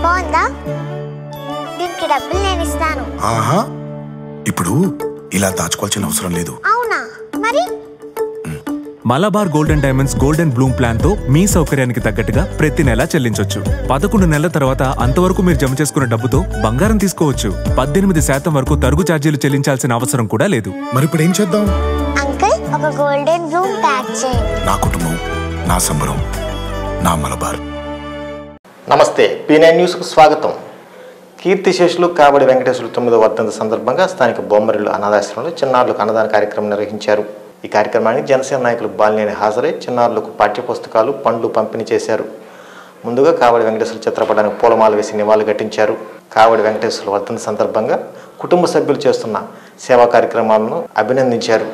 బాగుందా? దీనికి డబ్బులు నేను ఇస్తాను. ఆహా, ఇప్పుడు ఇలా దాచుకోవాల్సిన అవసరం లేదు. అవునా? మరి Malabar golden diamonds golden Bloom plan తో మీ సౌకర్యానికి తగ్గట్టుగా ప్రతి నెల చెల్లించొచ్చు. 11 నెలల తర్వాత అంతవరకు మీరు జమ చేసుకున్న డబ్బుతో బంగారం తీసుకోవచ్చు. 18% వరకు తరుగు ఛార్జీలు చెల్లించాల్సిన అవసరం కూడా లేదు. మరి ఇప్పుడు ఏం చేద్దాం? అంకుల్, ఒక గోల్డెన్ బ్లూమ్ ప్యాక్ చేయండి. నా కుటుంబం, నా సంబరం, నా మలబార్. నమస్తే, P9 న్యూస్కు స్వాగతం. కీర్తిశేషులు కావడి వెంకటేశ్వరులు 9వ వర్ధంతి సందర్భంగా స్థానిక బొమ్మరిల్లు అనాథాశ్రమంలో చిన్నారులకు అన్నదాన కార్యక్రమం నిర్వహించారు. ఈ కార్యక్రమానికి జనసేన నాయకులు బాలినేని హాజరై చిన్నారులకు పాఠ్యపుస్తకాలు, పండ్లు పంపిణీ చేశారు. ముందుగా కావడి వెంకటేశ్వర చిత్రపటానికి పూలమాల వేసి నివాళులు ఘటించారు. కావడి వెంకటేశ్వర వర్ధంతి సందర్భంగా కుటుంబ సభ్యులు చేస్తున్న సేవా కార్యక్రమాలను అభినందించారు.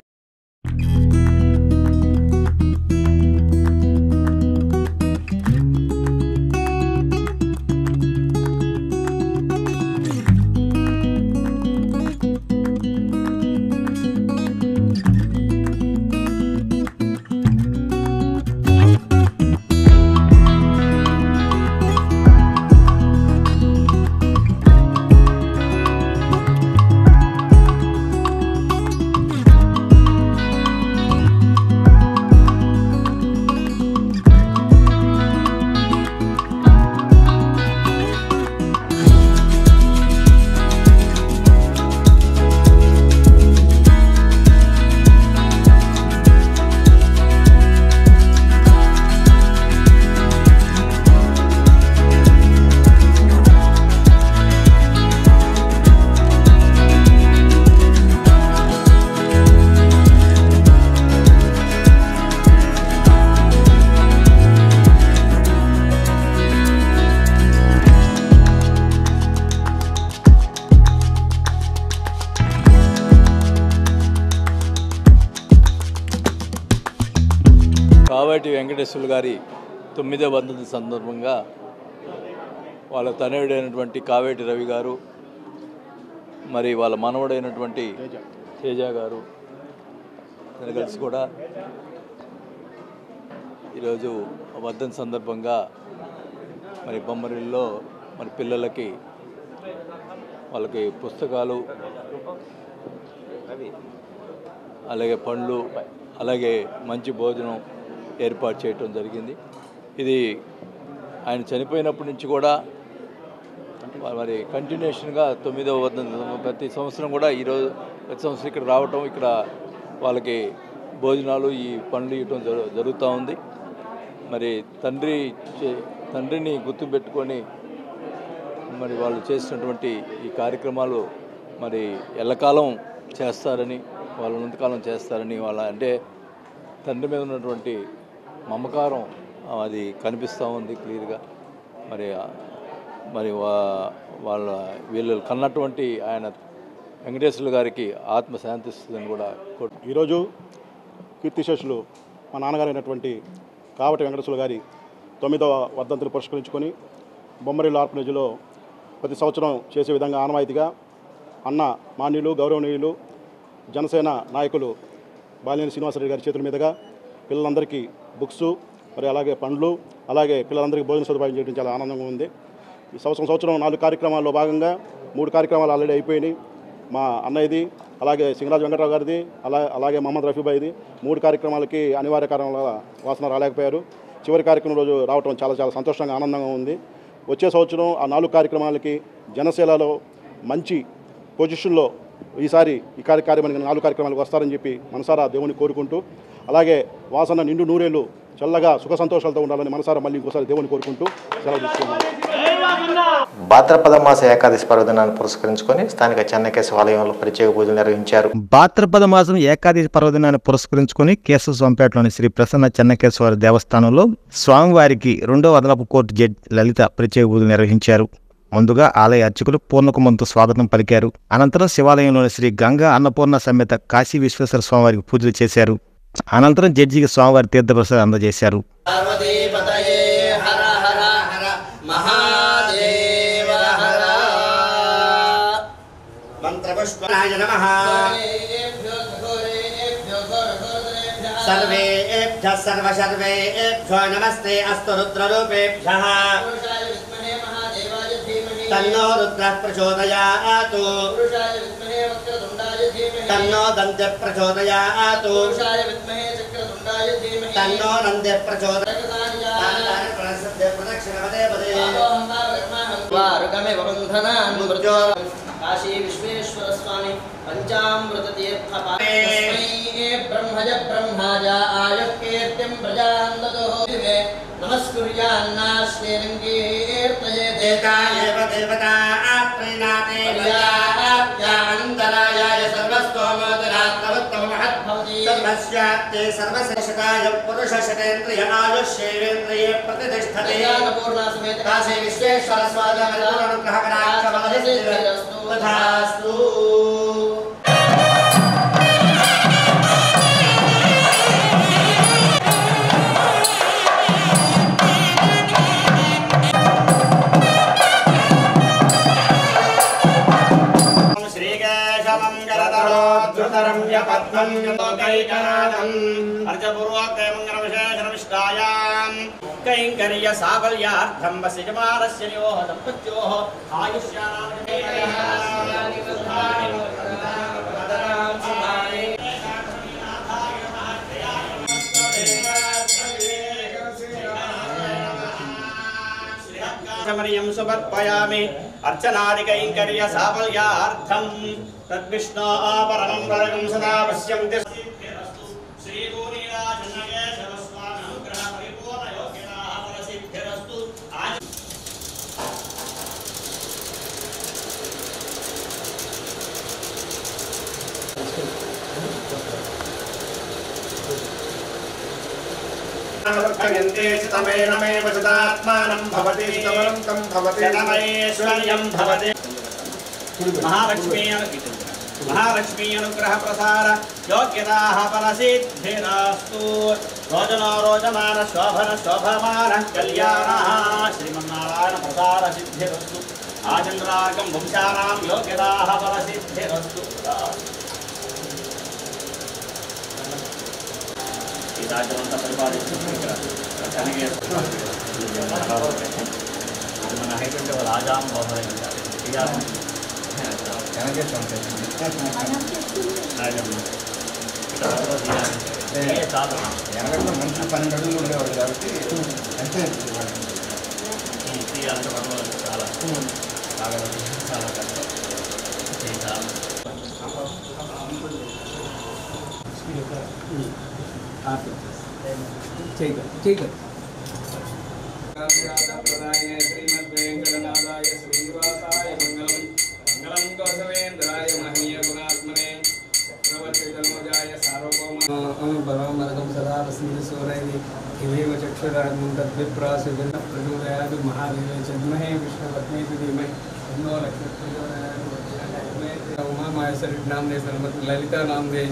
కావటి వెంకటేశ్వరులు గారి 9వ వర్ధంతి సందర్భంగా వాళ్ళ తనయుడైనటువంటి కావేటి రవి గారు, మరి వాళ్ళ మనవడైనటువంటి తేజ గారు కలిసి కూడా ఈరోజు వర్ధంతి సందర్భంగా మరి బొమ్మరిల్లో మరి పిల్లలకి వాళ్ళకి పుస్తకాలు, అలాగే పండ్లు, అలాగే మంచి భోజనం ఏర్పాటు చేయటం జరిగింది. ఇది ఆయన చనిపోయినప్పటి నుంచి కూడా మరి కంటిన్యూషన్గా 9వ వర్ధంతి ప్రతి సంవత్సరం కూడా ఈరోజు ప్రతి సంవత్సరం ఇక్కడ రావటం, ఇక్కడ వాళ్ళకి భోజనాలు, ఈ పండ్లు ఇవ్వటం జరుగుతూ ఉంది. మరి తండ్రిని గుర్తుపెట్టుకొని మరి వాళ్ళు చేసినటువంటి ఈ కార్యక్రమాలు మరి ఎల్లకాలం చేస్తారని, వాళ్ళ ఉన్నంతకాలం చేస్తారని, వాళ్ళ అంటే తండ్రి మీద ఉన్నటువంటి మమకారం అది కనిపిస్తూ ఉంది క్లియర్గా. మరి వీళ్ళు కన్నటువంటి ఆయన వెంకటేశ్వరులు గారికి ఆత్మ శాంతిస్తుందని కూడా. ఈరోజు కీర్తిశేషులు మా నాన్నగారు అయినటువంటి కావటి వెంకటేశ్వరులు గారి 9వ వర్ధంతిని పురస్కరించుకొని బొమ్మరిల్లు ఆర్ఫనేజ్లో ప్రతి సంవత్సరం చేసే విధంగా ఆనవాయితీగా అన్న మాన్యులు, గౌరవనీయులు, జనసేన నాయకులు బాలినేని శ్రీనివాసరెడ్డి గారి చేతుల మీదుగా పిల్లలందరికీ బుక్స్, మరి అలాగే పండ్లు, అలాగే పిల్లలందరికీ భోజన సదుపాయం చేయడం చాలా ఆనందంగా ఉంది. ఈ సంవత్సరం 4 కార్యక్రమాల్లో భాగంగా 3 కార్యక్రమాలు ఆల్రెడీ అయిపోయినాయి. మా అన్నయ్యది, అలాగే సింగరాజు వెంకటరావు గారిది, అలాగే మహమ్మద్ రఫీబాయిది 3 కార్యక్రమాలకి అనివార్య కారణాల వాసన రాలేకపోయారు. చివరి కార్యక్రమం రోజు రావడం చాలా చాలా సంతోషంగా, ఆనందంగా ఉంది. వచ్చే సంవత్సరం ఆ 4 కార్యక్రమాలకి జనసేనలో మంచి పొజిషన్లో ఈసారి ఈ కార్యక్రమానికి 4 కార్యక్రమాలకు వస్తారని చెప్పి మనసారా దేవుని కోరుకుంటూ, అలాగే వాసన నిండు నూరేళ్ళు చల్లగా సుఖ సంతోషాలతో ఉండాలని మనసారా మళ్ళీ ఇంకోసారి దేవుని కోరుకుంటూ సెలవు తీసుకున్నాను. భాద్రపద మాస ఏకాదశి పర్వదినాన్ని పురస్కరించుకొని స్థానిక చెన్నకేశవ ఆలయంలో ప్రత్యేక పూజలు నిర్వహించారు. భాద్రపద మాసం ఏకాదశి పర్వదినాన్ని పురస్కరించుకొని కేశవస్వామిపేటలోని శ్రీ ప్రసన్న చెన్నకేశ్వర దేవస్థానంలో స్వామివారికి 2వ అదనపు కోర్టు జడ్జి లలిత ప్రత్యేక పూజలు నిర్వహించారు. ముందుగా ఆలయ అర్చకులు పూర్ణకుమంతో స్వాగతం పలికారు. అనంతరం శివాలయంలోని శ్రీ గంగా అన్నపూర్ణ సమేత కాశీ విశ్వేశ్వర స్వామివారికి పూజలు చేశారు. అనంతరం జడ్జికి స్వామివారి తీర్థప్రసాదం అందజేశారు. सर्वेभ्यो नमस्ते अस्तु रुद्ररूपेभ्यः तन्नो रुद्रः प्रचोदयात् पुरुषाय विद्महे वक्रतुण्डाय धीमहि तन्नो दन्त्यः प्रचोदयात् पुरुषाय विद्महे चक्रतुण्डाय धीमहि तन्नो नन्द्यः प्रचोदयात् प्रदक्षिणपदे पदे वारुकमेव बन्धनान् मृत्यो काशी विश्वेश्वर स्वामी पंचामृत तीर्थपाणे ब्रह्मज ब्रह्माज आयुः कीर्तिं प्रजान्दतो दिवे नमस्कुर्यान्नाश्रीरङ्गीर्तये देतायेव देवता प्रीणाते व्याप्यान्तरायाय सर्वस्तोमोदरात्मवत्तमहद्भवति सर्वस्याप्ते सर्वशेषकाय पुरुषशतेन्द्रिय आयुष्येवेन्द्रिये प्रतिष्ठते पूर्णा समेत काशी विश्वेश्वर स्वामी अनुग्रहकटाक्षबलसिद्धिरस्तु तथास्तु श्रीकेशमङ्गलतरोद्धृतरं यपद्मं लोकैकनाथम् अर्चपूर्वोक्तमङ्गलविशेषणविष्टायां कैङ्कर्यसाफल्यार्थं वसिजमानस्य योः दम्पत्योः आयुष्यामर्यं सुपर्पयामि अर्चनादिकैङ्कर्य साफल्यार्थं तद्विष्णो परमं वरगं सदा पश्यन्ति तमेनमेव सदात्मानं भवति समन्तं भवति तमैश्वर्यं भवति महालक्ष्मी अनुग्रह प्रसार योग्यताः फलसिद्धिरस्तु रोचनो रोचमान शोभन शोभमान कल्याणः श्रीमन्नारायण प्रसार सिद्धिरस्तु आचन्द्रार्कं वंशानां योग्यताः फलसिद्धिरस्तु రాజ్యమంతా పరిపాలిస్తున్నారు మన హైదరాబాద్ రాజాం మంచి 12 అడుగులు ఉండేవాడు కాబట్టి అంటే చాలా చాలా కష్టం श्रीमद्वेंकटनाथाय श्रीनिवासाय मंगलम मंगलम कौसवेन्द्राय महनीय गुणात्मने चक्रवर्तितनुजाय सार्वभौम परमरगम सदा तस्मै सूरये इमेव चक्षुराग्नं तद्विप्रासुजन प्रचोदयात् महादेव चद्महे विष्णुपत्नी धीमहि तन्नो लक्ष्मी प्रचोदयात् उमा माहेश्वरी नामने सर्वत्र ललिता नामने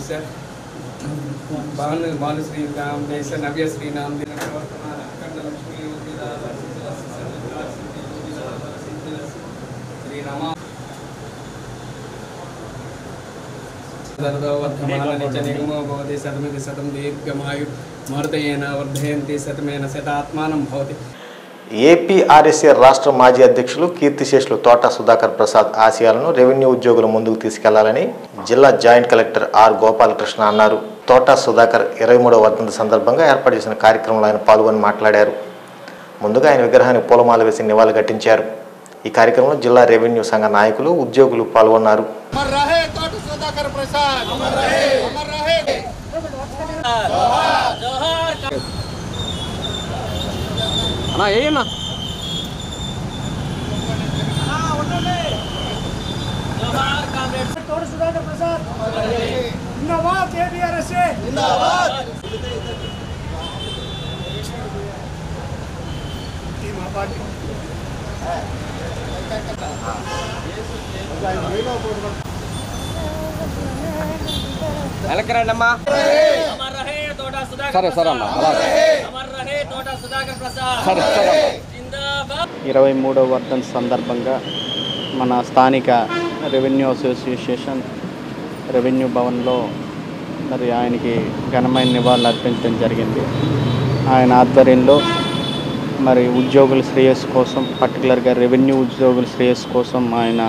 भानुश्री नाम देश नव्य श्री नाम दिन प्रवर्तमान अखंड लक्ष्मी श्री रमा वर्धमान निच निगमो भवति शतमिति शतं दीर्घमायु मर्दयेन वर्धयन्ति शतमेन शतात्मानं भवति ఏపీఆర్ఎస్ఏ రాష్ట్ర మాజీ అధ్యక్షులు కీర్తిశేషులు తోట సుధాకర్ ప్రసాద్ ఆశయాలను రెవెన్యూ ఉద్యోగుల ముందుకు తీసుకెళ్లాలని జిల్లా జాయింట్ కలెక్టర్ ఆర్ గోపాలకృష్ణ అన్నారు. తోట సుధాకర్ 23వ వర్ధంతి సందర్భంగా ఏర్పాటు చేసిన కార్యక్రమంలో ఆయన పాల్గొని మాట్లాడారు. ముందుగా ఆయన విగ్రహానికి పూలమాల వేసి నివాళులర్పించారు. ఈ కార్యక్రమంలో జిల్లా రెవెన్యూ సంఘ నాయకులు ఉద్యోగులు పాల్గొన్నారు. అన్నా ఏయన్నా जोहार कामरेड तोड़ सुधाकर प्रसाद जिंदाबाद एपीआरएसए जिंदाबाद टीम पार्टी ఎలకరండమ్మా అమర్ రహే తోట సుధాకర్ సరే సరే అన్న అలాగే అమర్ రహే తోట సుధాకర్ ప్రసాద్ సరే సరే జిందాబాద్ 23వ వర్ధంతి సందర్భంగా మన స్థానిక రెవెన్యూ అసోసియేషన్ రెవెన్యూ భవన్లో మరి ఆయనకి ఘనమైన నివాళులు అర్పించడం జరిగింది. ఆయన ఆధ్వర్యంలో మరి ఉద్యోగుల శ్రేయస్సు కోసం, పర్టికులర్గా రెవెన్యూ ఉద్యోగుల శ్రేయస్సు కోసం ఆయన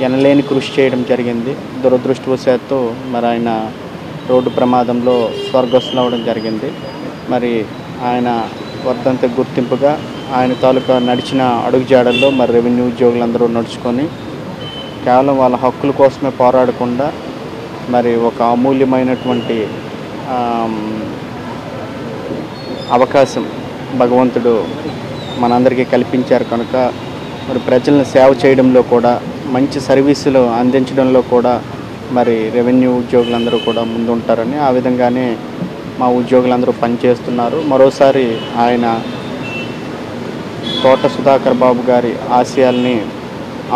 ఎనలేని కృషి చేయడం జరిగింది. దురదృష్టవశాత్తు మరి ఆయన రోడ్డు ప్రమాదంలో స్వర్గస్థులు అవడం జరిగింది. మరి ఆయన వర్ధంతి గుర్తింపుగా ఆయన తాలూకా నడిచిన అడుగుజాడల్లో మరి రెవెన్యూ ఉద్యోగులందరూ నడుచుకొని కేవలం వాళ్ళ హక్కుల కోసమే పోరాడకుండా మరి ఒక అమూల్యమైనటువంటి అవకాశం భగవంతుడు మనందరికీ కల్పించారు కనుక మరి ప్రజలను సేవ చేయడంలో కూడా, మంచి సర్వీసులు అందించడంలో కూడా మరి రెవెన్యూ ఉద్యోగులందరూ కూడా ముందుంటారని, ఆ విధంగానే మా ఉద్యోగులందరూ పనిచేస్తున్నారు. మరోసారి ఆయన తోట సుధాకర్ బాబు గారి ఆశయాల్ని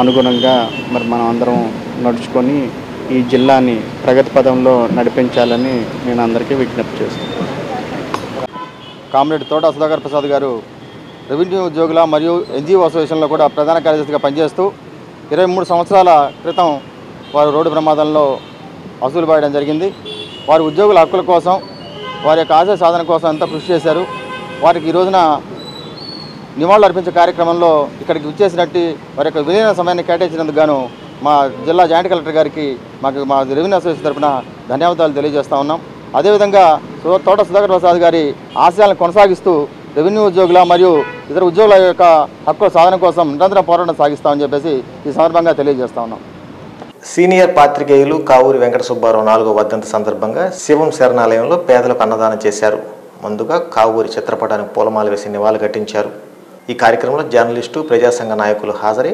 అనుగుణంగా మరి మనం అందరం నడుచుకొని ఈ జిల్లాని ప్రగతి పదంలో నడిపించాలని నేను అందరికీ విజ్ఞప్తి చేస్తున్నాను. కామ్రేడ్ తోట సుధాకర్ ప్రసాద్ గారు రెవెన్యూ ఉద్యోగుల మరియు ఎన్జిఓ అసోసియేషన్లో కూడా ప్రధాన కార్యదర్శిగా పనిచేస్తూ 23 సంవత్సరాల క్రితం వారు రోడ్డు ప్రమాదంలో అసూలు పడడం జరిగింది. వారి ఉద్యోగుల హక్కుల కోసం, వారి యొక్క ఆశయ సాధన కోసం ఎంతో కృషి చేశారు. వారికి ఈ రోజున నివాళులు అర్పించే కార్యక్రమంలో ఇక్కడికి విచ్చేసినట్టు వారి యొక్క విలీన సమయాన్ని కేటాయించినందుకు గాను మా జిల్లా జాయింట్ కలెక్టర్ గారికి మా రెవెన్యూ అసోసియేషన్ తరఫున ధన్యవాదాలు తెలియజేస్తూ ఉన్నాం. అదేవిధంగా తోట సుధాకర్ ప్రసాద్ గారి ఆశయాలను కొనసాగిస్తూ రెవెన్యూ ఉద్యోగుల మరియు ఇతర ఉద్యోగుల యొక్క హక్కుల సాధన కోసం నిరంతరం పోరాటం సాగిస్తామని చెప్పేసి ఈ సందర్భంగా తెలియజేస్తా ఉన్నాం. సీనియర్ పాత్రికేయులు కావూరి వెంకట సుబ్బారావు 4వ వర్ధంతి సందర్భంగా శివం శరణాలయంలో పేదలకు అన్నదానం చేశారు. ముందుగా కావూరి చిత్రపటానికి పూలమాల వేసి నివాళులర్పించారు. ఈ కార్యక్రమంలో జర్నలిస్టు, ప్రజాసంఘ నాయకులు హాజరై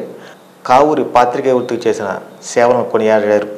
కావూరి పాత్రికేయ వృత్తికి చేసిన సేవలను కొనియాడారు.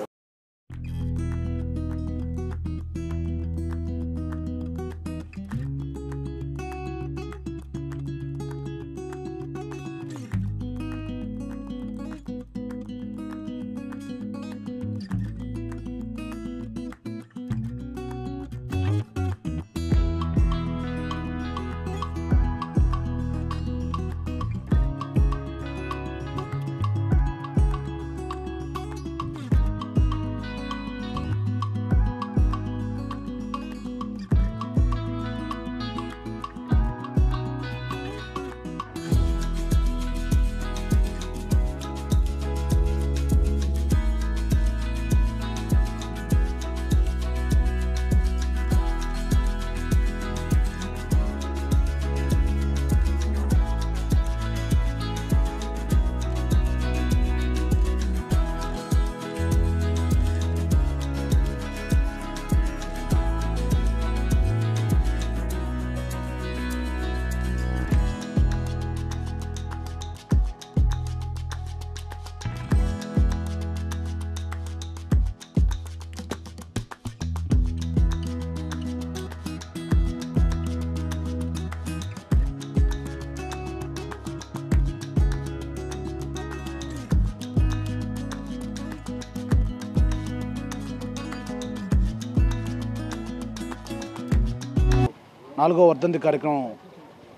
నాలుగో వర్ధంతి కార్యక్రమం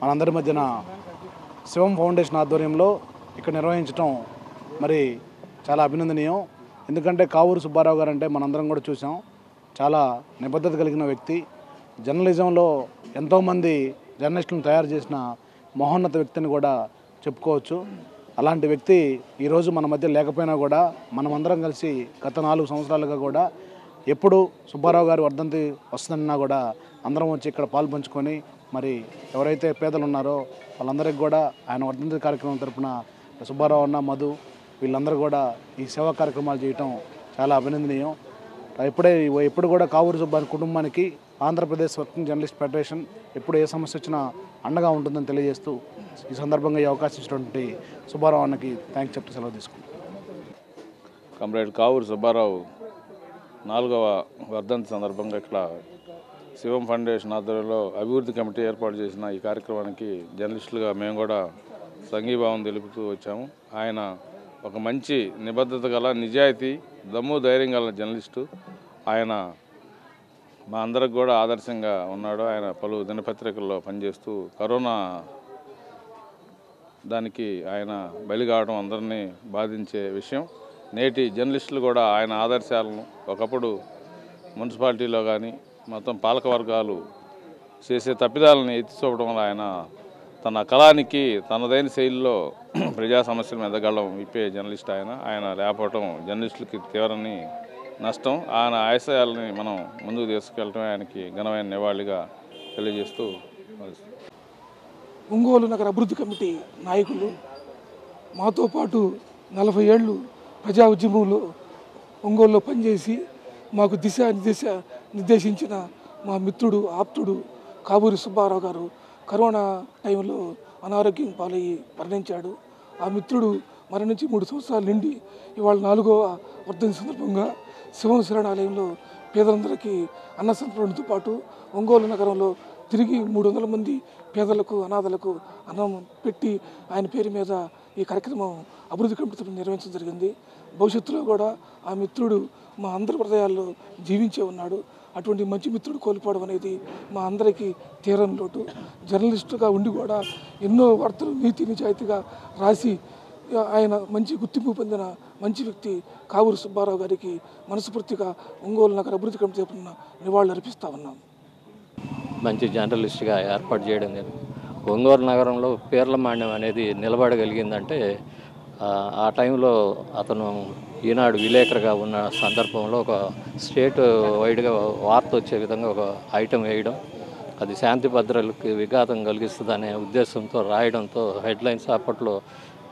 మనందరి మధ్యన శివం ఫౌండేషన్ ఆధ్వర్యంలో ఇక్కడ నిర్వహించడం మరి చాలా అభినందనీయం. ఎందుకంటే కావూరి సుబ్బారావు గారు అంటే మనందరం కూడా చూసాం, చాలా నిబద్ధత కలిగిన వ్యక్తి. జర్నలిజంలో ఎంతోమంది జర్నలిస్టులను తయారు చేసిన మహోన్నత వ్యక్తిని కూడా చెప్పుకోవచ్చు. అలాంటి వ్యక్తి ఈరోజు మన మధ్య లేకపోయినా కూడా మనమందరం కలిసి గత 4 సంవత్సరాలుగా కూడా ఎప్పుడు సుబ్బారావు గారి వర్ధంతి వస్తుందన్నా కూడా అందరం వచ్చి ఇక్కడ పాల్పంచుకొని మరి ఎవరైతే పేదలు ఉన్నారో వాళ్ళందరికీ కూడా ఆయన వర్ధంతి కార్యక్రమం తరఫున సుబ్బారావు అన్న, మధు వీళ్ళందరూ కూడా ఈ సేవా కార్యక్రమాలు చేయటం చాలా అభినందనీయం. ఎప్పుడు కూడా కావూరి సుబ్బారావు కుటుంబానికి ఆంధ్రప్రదేశ్ వర్కింగ్ జర్నలిస్ట్ ఫెడరేషన్ ఎప్పుడు ఏ సమస్య వచ్చినా అండగా ఉంటుందని తెలియజేస్తూ ఈ సందర్భంగా ఈ అవకాశం ఇచ్చినటువంటి సుబ్బారావు అన్నకి థ్యాంక్స్ చెప్తూ సెలవు తీసుకుంటాం. కామ్రేడ్ కావూరి సుబ్బారావు 4వ వర్ధంతి సందర్భంగా ఇక్కడ శివం ఫౌండేషన్ ఆధ్వర్యంలో అభివృద్ధి కమిటీ ఏర్పాటు చేసిన ఈ కార్యక్రమానికి జర్నలిస్టులుగా మేము కూడా సంఘీభావం తెలుపుతూ వచ్చాము. ఆయన ఒక మంచి నిబద్ధత గల, నిజాయితీ, దమ్ము ధైర్యం గల జర్నలిస్టు. ఆయన మా అందరికి కూడా ఆదర్శంగా ఉన్నాడు. ఆయన పలు దినపత్రికల్లో పనిచేస్తూ కరోనా దానికి ఆయన బలి కావడం అందరినీ బాధించే విషయం. నేటి జర్నలిస్టులు కూడా ఆయన ఆదర్శాలను ఒకప్పుడు మున్సిపాలిటీలో కానీ మొత్తం పాలక వర్గాలు చేసే తప్పిదాలను ఎత్తి చూపడం వల్ల ఆయన తన కళానికి తనదైన శైలిలో ప్రజా సమస్యల మీద గళం విప్పే జర్నలిస్ట్ ఆయన లేకపోవటం జర్నలిస్టులకి తీవ్రని నష్టం. ఆయన ఆశయాలని మనం ముందుకు తీసుకెళ్ళటమే ఆయనకి ఘనమైన నివాళిగా తెలియజేస్తూ ఒంగోలు నగర అభివృద్ధి కమిటీ నాయకులు మాతో పాటు 40 ఏళ్ళు ప్రజా ఉద్యమంలో ఒంగోలులో పనిచేసి మాకు నిర్దేశించిన మా మిత్రుడు ఆప్తుడు కాబూరి సుబ్బారావు గారు కరోనా టైంలో అనారోగ్యం పాలయ్యి మరణించాడు. ఆ మిత్రుడు మరణించి 3 సంవత్సరాలు నిండి ఇవాళ 4వ వర్ధంతి సందర్భంగా శివం శరణాలయంలో పేదలందరికీ అన్న సంతరణతో పాటు ఒంగోలు నగరంలో తిరిగి 300 మంది పేదలకు అనాథలకు అన్నం పెట్టి ఆయన పేరు మీద ఈ కార్యక్రమం అభివృద్ధి కమిటీతో నిర్వహించడం జరిగింది. భవిష్యత్తులో కూడా ఆ మిత్రుడు మా అందరి హృదయాల్లో జీవించే ఉన్నాడు. అటువంటి మంచి మిత్రుడు కోల్పోవడం అనేది మా అందరికీ తీరని లోటు. జర్నలిస్టుగా ఉండి కూడా ఎన్నో వార్తలు నీతి నిజాయితీగా రాసి ఆయన మంచి గుర్తింపు పొందిన మంచి వ్యక్తి కాబూరి సుబ్బారావు గారికి మనస్ఫూర్తిగా ఒంగోలు నగర అభివృద్ధి కమిటీ తరపున నివాళులు అర్పిస్తా ఉన్నాం. మంచి జర్నలిస్ట్గా ఏర్పాటు చేయడం జరిగింది. ఒంగోలు నగరంలో పేర్ల మాండ్యం అనేది నిలబడగలిగిందంటే ఆ టైంలో అతను ఈనాడు విలేకరుగా ఉన్న సందర్భంలో ఒక స్టేట్ వైడ్గా వార్త వచ్చే విధంగా ఒక ఐటెం వేయడం, అది శాంతి భద్రతలకు విఘాతం కలిగిస్తుందనే ఉద్దేశంతో రాయడంతో హెడ్లైన్స్ అప్పట్లో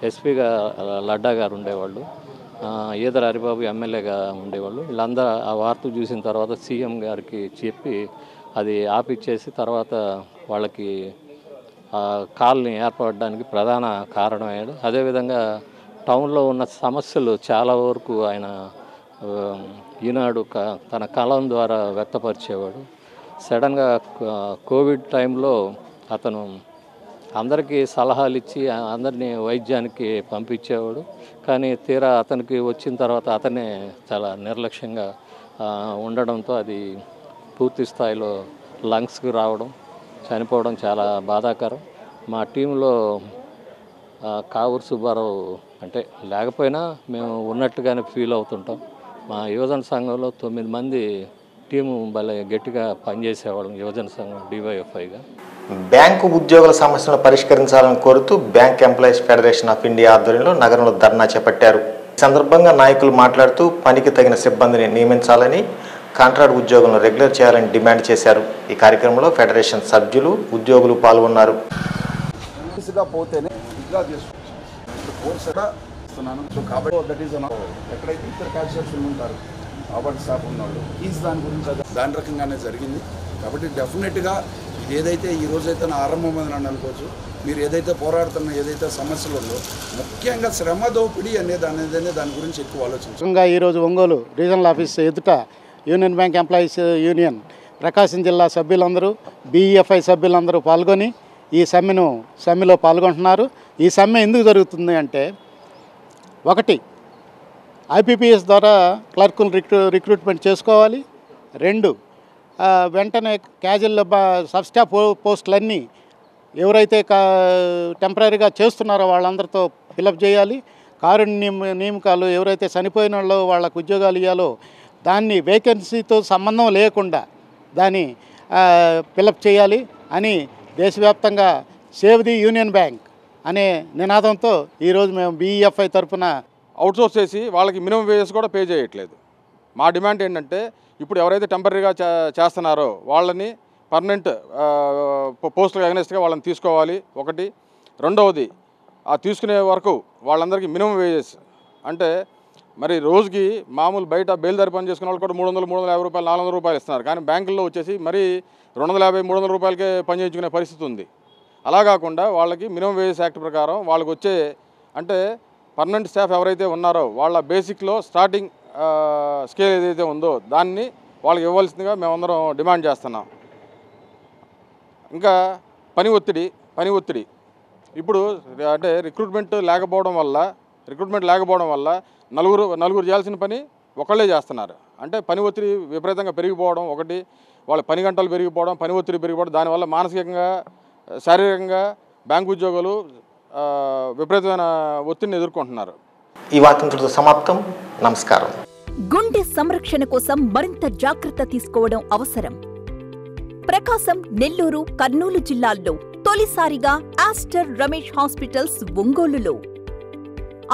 ఎస్పీగా లడ్డా గారు ఉండేవాళ్ళు, ఈదర హరిబాబు ఎమ్మెల్యేగా ఉండేవాళ్ళు. వీళ్ళందరూ ఆ వార్త చూసిన తర్వాత సీఎం గారికి చెప్పి అది ఆపిచ్చేసి తర్వాత వాళ్ళకి కాలనీ ఏర్పడడానికి ప్రధాన కారణమయ్యాడు. అదేవిధంగా టౌన్లో ఉన్న సమస్యలు చాలా వరకు ఆయన ఈనాడు తన కలం ద్వారా వ్యక్తపరిచేవాడు. సడన్గా కోవిడ్ టైంలో అతను అందరికీ సలహాలు ఇచ్చి అందరినీ వైద్యానికి పంపించేవాడు. కానీ తీరా అతనికి వచ్చిన తర్వాత అతనే చాలా నిర్లక్ష్యంగా ఉండడంతో అది పూర్తి స్థాయిలో లంగ్స్కి రావడం, చనిపోవడం చాలా బాధాకరం. మా టీంలో కాబూరి సుబ్బారావు అంటే లేకపోయినా మేము ఉన్నట్టుగానే ఫీల్ అవుతుంటాం. మా యువజన సంఘంలో 9 మంది టీము భలే గట్టిగా పనిచేసేవాళ్ళం యువజన సంఘం డివైఎఫ్ఐగా. బ్యాంకు ఉద్యోగుల సమస్యలను పరిష్కరించాలని కోరుతూ bank employees federation of India ఆధ్వర్యంలో నగరంలో ధర్నా చేపట్టారు. ఈ సందర్భంగా నాయకులు మాట్లాడుతూ పనికి తగిన సిబ్బందిని నియమించాలని, కాంట్రాక్ట్ ఉద్యోగులను రెగ్యులర్ చేయాలని డిమాండ్ చేశారు. ఈ కార్యక్రమంలో ఫెడరేషన్ సభ్యులు, ఉద్యోగులు పాల్గొన్నారు. కాబట్టి దట్ ఈస్ ఎక్కడైతే ఇతర క్యాషియర్స్ ఉంటారు కాబట్టి స్టాఫ్ ఉన్నాడు ఫీజు దాని గురించి దాని రకంగానే జరిగింది. కాబట్టి డెఫినెట్గా ఇది ఏదైతే ఈ రోజైతే నా ఆరంభమైందని అనుకోవచ్చు, మీరు ఏదైతే పోరాడుతున్న ఏదైతే సమస్యలు ఉందో ముఖ్యంగా శ్రమ దోపిడీ అనేదాన్ని దాని గురించి ఎక్కువ ఆలోచించారు. ఈరోజు ఒంగోలు రీజనల్ ఆఫీస్ ఎదుట యూనియన్ బ్యాంక్ ఎంప్లాయీస్ యూనియన్ ప్రకాశం జిల్లా సభ్యులందరూ, బీఈఎఫ్ఐ సభ్యులందరూ పాల్గొని ఈ సమ్మెలో పాల్గొంటున్నారు. ఈ సమ్మె ఎందుకు జరుగుతుంది అంటే, 1 ఐపీపీఎస్ ద్వారా క్లర్కులు రిక్రూట్మెంట్ చేసుకోవాలి. 2 వెంటనే క్యాజువల్ సబ్స్టాఫ్ పోస్టులన్నీ ఎవరైతే టెంపరీగా చేస్తున్నారో వాళ్ళందరితో ఫిలప్ చేయాలి. కారుణ్య నియామకాలు ఎవరైతే చనిపోయిన వాళ్ళో వాళ్ళకు ఉద్యోగాలు ఇవ్వాలో దాన్ని వేకెన్సీతో సంబంధం లేకుండా దాన్ని ఫిలప్ చేయాలి అని దేశవ్యాప్తంగా సేవ్ ది యూనియన్ బ్యాంక్ అనే నినాదంతో ఈరోజు మేము బీఈఎఫ్ఐ తరఫున అవుట్సోర్స్ చేసి వాళ్ళకి మినిమం వేజెస్ కూడా పే చేయట్లేదు. మా డిమాండ్ ఏంటంటే, ఇప్పుడు ఎవరైతే టెంపరీగా చేస్తున్నారో వాళ్ళని పర్మనెంట్ పోస్టులకు అగెనెస్ట్గా వాళ్ళని తీసుకోవాలి. 1. 2వది ఆ తీసుకునే వరకు వాళ్ళందరికీ మినిమం వేజెస్ అంటే మరి రోజుకి మామూలు బయట బేల్దారి పని చేసుకునే వాళ్ళు కూడా 300, 350 రూపాయలు, 400 రూపాయలు ఇస్తున్నారు. కానీ బ్యాంకుల్లో వచ్చేసి మరీ 250, 300 రూపాయలకే పని చేయించుకునే పరిస్థితి ఉంది. అలా కాకుండా వాళ్ళకి మినిమం వేజెస్ యాక్ట్ ప్రకారం వాళ్ళకి వచ్చే అంటే పర్మనెంట్ స్టాఫ్ ఎవరైతే ఉన్నారో వాళ్ళ బేసిక్లో స్టార్టింగ్ స్కేల్ ఏదైతే ఉందో దాన్ని వాళ్ళకి ఇవ్వాల్సిందిగా మేమందరం డిమాండ్ చేస్తున్నాం. ఇంకా పని ఒత్తిడి ఇప్పుడు అంటే రిక్రూట్మెంట్ లేకపోవడం వల్ల నలుగురు చేయాల్సిన పని ఒకళ్ళే చేస్తున్నారు. అంటే పని ఒత్తిడి విపరీతంగా పెరిగిపోవడం, 1 వాళ్ళ పని గంటలు పెరిగిపోవడం, పని ఒత్తిడి పెరిగిపోవడం, దానివల్ల మానసికంగా శారీరకంగా బ్యాంకు ఉద్యోగులు విపరీతమైన ఒత్తిడిని ఎదుర్కొంటున్నారు. ఈ వార్తలతో సమాప్తం. నమస్కారం. గుండె సంరక్షణ కోసం మరింత జాగ్రత్త తీసుకోవడం అవసరం. ప్రకాశం, నెల్లూరు, కర్నూలు జిల్లాల్లో తొలిసారిగా ఆస్టర్ రమేష్ హాస్పిటల్స్ ఒంగోలులో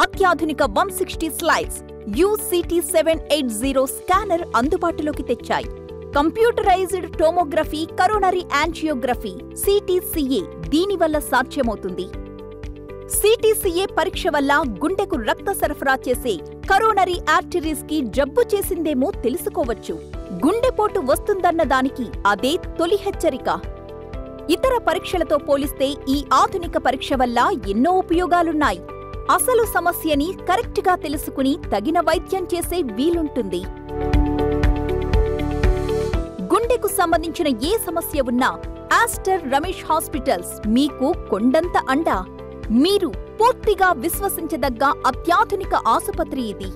అత్యాధునిక 160 స్లైడ్స్ UCT 780 స్కానర్ అందుబాటులోకి తెచ్చాయి. Computerised tomography, coronary angiography, CTCA దీనివల్ల సాధ్యమవుతుంది. CTCA పరీక్ష వల్ల గుండెకు రక్త సరఫరా చేసే కరోనరీ ఆర్టరీస్ కి జబ్బు చేసిందేమో తెలుసుకోవచ్చు. గుండెపోటు వస్తుందన్న దానికి అదే తొలి హెచ్చరిక. ఇతర పరీక్షలతో పోలిస్తే ఈ ఆధునిక పరీక్ష వల్ల ఎన్నో ఉపయోగాలున్నాయి. అసలు సమస్యని కరెక్ట్గా తెలుసుకుని తగిన వైద్యం చేసే వీలుంటుంది. గుండెకు సంబంధించిన ఏ సమస్య ఉన్నా ఆస్టర్ రమేష్ హాస్పిటల్స్ మీకు కొండంత అండ. మీరు పూర్తిగా విశ్వసించదగ్గ అత్యాధునిక ఆసుపత్రి ఇది.